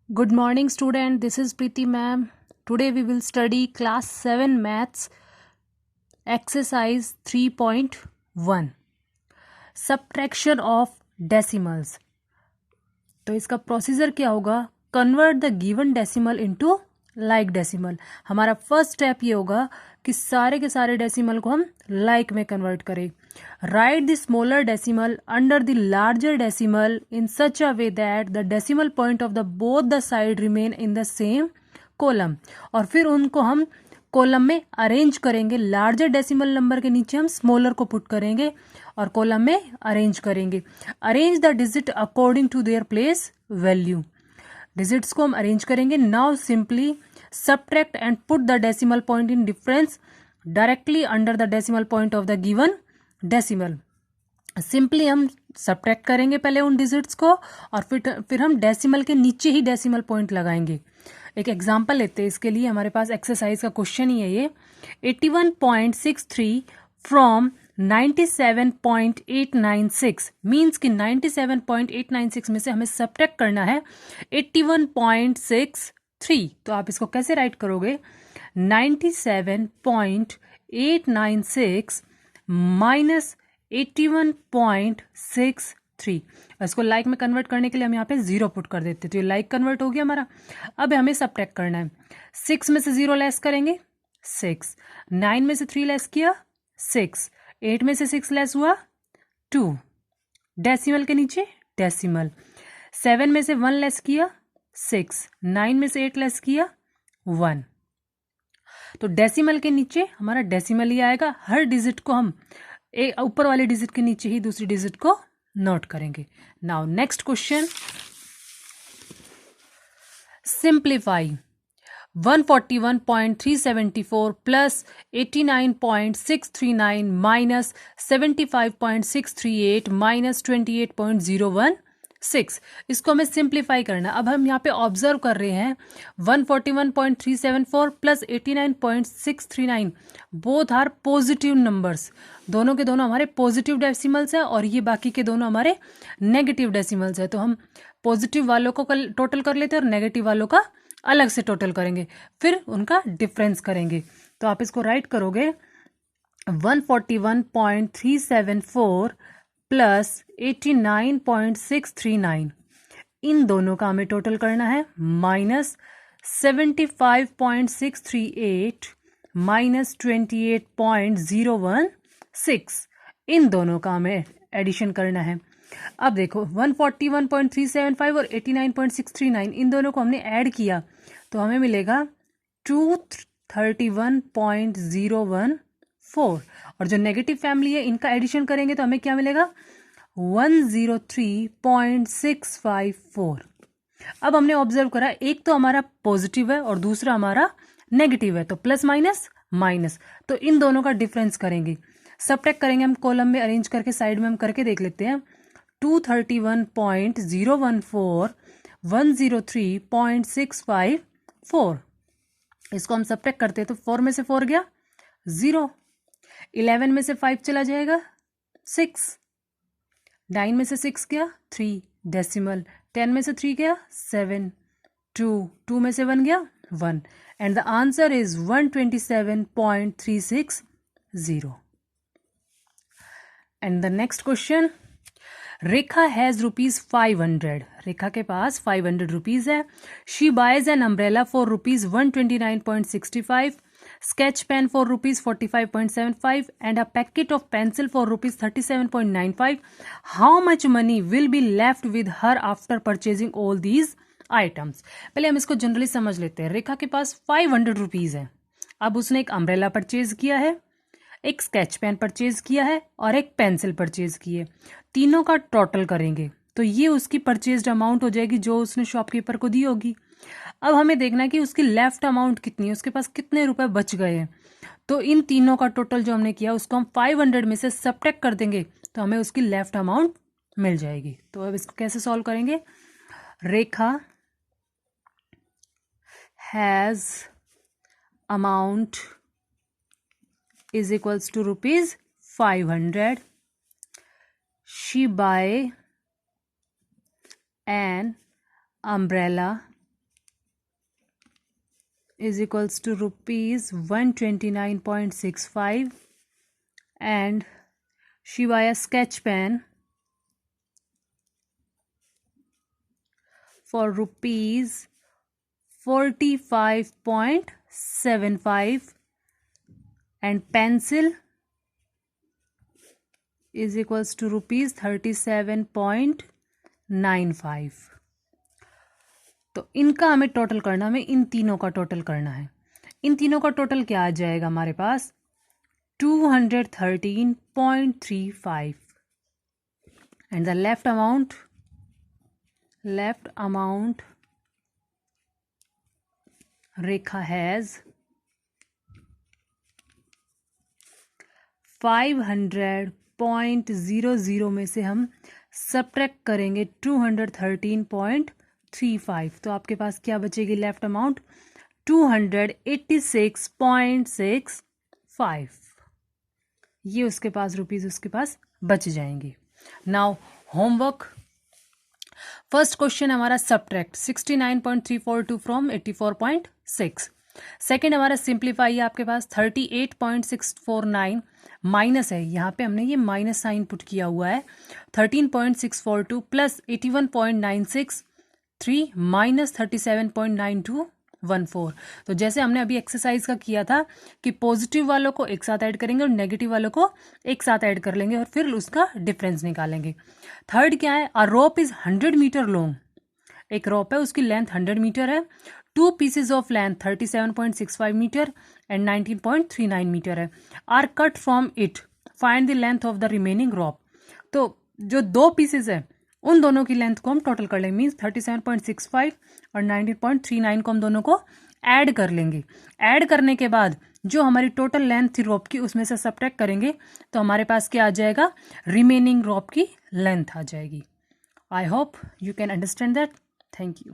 Good morning, student. This is Preeti ma'am. Today we will study class 7 maths exercise 3.1 subtraction of decimals. तो इसका procedure क्या होगा? Convert the given decimal into like decimal. हमारा first step ये होगा कि सारे के सारे डेसिमल को हम लाइक में कन्वर्ट करें. Right the smaller decimal under the larger decimal in such a way that the decimal point of the both the side remain in the same column. और फिर उनको हम कॉलम में अरेंज करेंगे. लार्जर डेसिमल नंबर के नीचे हम smaller को पुट करेंगे और कॉलम में अरेंज करेंगे. Arrange the digit according to their place value. Digits को हम अरेंज करेंगे. Now simply subtract and put the decimal point in difference directly under the decimal point of the given decimal. Simply हम subtract करेंगे पहले उन digits को और फिर हम डेसिमल के नीचे ही डेसिमल पॉइंट लगाएंगे. एक एग्जांपल लेते हैं इसके लिए. हमारे पास एक्सरसाइज का क्वेश्चन ही है ये. 81.63 फ्रॉम 97.896 मीन्स कि 97.896 में से हमें सब्ट्रैक्ट करना है 81.63. तो आप इसको कैसे राइट करोगे? 97.896 माइनस 81.63. इसको लाइक में कन्वर्ट करने के लिए हम यहाँ पे जीरो पुट कर देते. तो ये लाइक कन्वर्ट हो गया हमारा. अब हमें सब्ट्रैक्ट करना है. 6 में से 0 लेस करेंगे 6. 9 में से 3 लेस किया 6. 8 में से 6 लेस हुआ 2. डेसिमल के नीचे डेसिमल. 7 में से 1 लेस किया 6. 9 में से 8 लेस किया 1. तो डेसिमल के नीचे हमारा डेसिमल ही आएगा. हर डिजिट को हम ऊपर वाले डिजिट के नीचे ही दूसरी डिजिट को नोट करेंगे. Now next question. Simplify 141.374 plus 89.639 minus 75.638 minus 28.016. इसको हमें सिंप्लीफाई करना. अब हम यहाँ पे ऑब्जर्व कर रहे हैं 141.374 plus 89.639 both are positive numbers. दोनों के दोनों हमारे पॉजिटिव डेसिमल्स हैं और ये बाकी के दोनों हमारे नेगेटिव डेसिमल्स हैं. तो हम पॉजिटिव वालों को टोटल कर लेते हैं और नेगेटिव वालों का अलग से टोटल करेंगे, फिर उनका डिफरेंस करेंगे. तो आप इसको राइट करोगे 141.374 प्लस 89.639. इन दोनों का हमें टोटल करना है माइनस 75.638 माइनस 28.016. इन दोनों का हमें एडिशन करना है. अब देखो 141.375 और 89.639 इन दोनों को हमने ऐड किया तो हमें मिलेगा 231.014. और जो नेगेटिव फैमिली है इनका एडिशन करेंगे तो हमें क्या मिलेगा 103.654. अब हमने ऑब्जर्व करा एक तो हमारा पॉजिटिव है और दूसरा हमारा नेगेटिव है, तो प्लस माइनस माइनस. तो इन दोनों का डिफरेंस करेंगे. सब्ट्रैक्ट करेंगे हम कॉलम में अरेंज करके. साइड में हम करके देख लेते हैं. 231.014 103.654. इसको हम सब्ट्रैक्ट करते हैं तो 4 में से 4 गया 0. 11 में से 5 चला जाएगा 6. 9 में से 6 गया 3 डेसिमल. 10 में से 3 गया 7. 2 में से 1 गया 1. And the answer is 127.360. And the next question. Rekha has ₹500. रेखा के पास 500 रुपीज है. She boys an umbrella for ₹129.65, sketch pen for ₹45.75 and a packet of pencil for ₹37.95. How much money will be left with her after purchasing all these items? पहले हम इसको generally समझ लेते हैं. रेखा के पास 500 rupees है. अब उसने एक अम्ब्रेला परचेज किया है, एक स्केच पेन परचेज किया है और एक पेंसिल परचेज की है. तीनों का टोटल करेंगे तो ये उसकी परचेज्ड अमाउंट हो जाएगी जो उसने शॉपकीपर को दी होगी. अब हमें देखना है कि उसकी लेफ्ट अमाउंट कितनी है, उसके पास कितने रुपए बच गए हैं. तो इन तीनों का टोटल जो हमने किया उसको हम 500 में से सब्ट्रैक्ट कर देंगे तो हमें उसकी लेफ्ट अमाउंट मिल जाएगी. तो अब इसको कैसे सॉल्व करेंगे? Rekha has amount is equals to ₹500. She buy an umbrella is equals to rupees 129.65 and Shivaya sketch pen for rupees 45.75 and pencil is equals to rupees 37.95. तो इनका हमें टोटल करना, हमें इन तीनों का टोटल करना है. इन तीनों का टोटल क्या आ जाएगा हमारे पास 213.35 and the left amount Rekha has 500.00 में से हम सब्ट्रैक्ट करेंगे 213.35. तो आपके पास क्या बचेगी लेफ्ट अमाउंट 286.65. ये उसके पास रुपीज उसके पास बच जाएंगे. Now homework. फर्स्ट क्वेश्चन हमारा सब्ट्रैक्ट 69.342 फ्रॉम 84.6. सेकेंड हमारा सिंप्लीफाई है आपके पास 38.649 माइनस है, यहाँ पे हमने ये माइनस साइन पुट किया हुआ है 13.642 प्लस 81.963 माइनस 37.9214. तो जैसे हमने अभी एक्सरसाइज का किया था कि पॉजिटिव वालों को एक साथ ऐड करेंगे और नेगेटिव वालों को एक साथ ऐड कर लेंगे और फिर उसका डिफरेंस निकालेंगे. थर्ड क्या है, अ रोप इज 100 मीटर लॉन्ग. एक रोप है उसकी लेंथ 100 मीटर है. 2 pieces of length 37.65 metre and 19.39 metre है are cut from it. Find the length of the remaining rope. तो जो 2 पीसेज है उन दोनों की लेंथ को हम टोटल कर लेंगे. मीन्स 37.65 और 19.39 को हम दोनों को ऐड कर लेंगे. ऐड करने के बाद जो हमारी टोटल लेंथ थी रोप की उसमें से सब्ट्रैक्ट करेंगे तो हमारे पास क्या आ जाएगा, रिमेनिंग रोप की लेंथ आ जाएगी. I hope you can understand that. Thank you.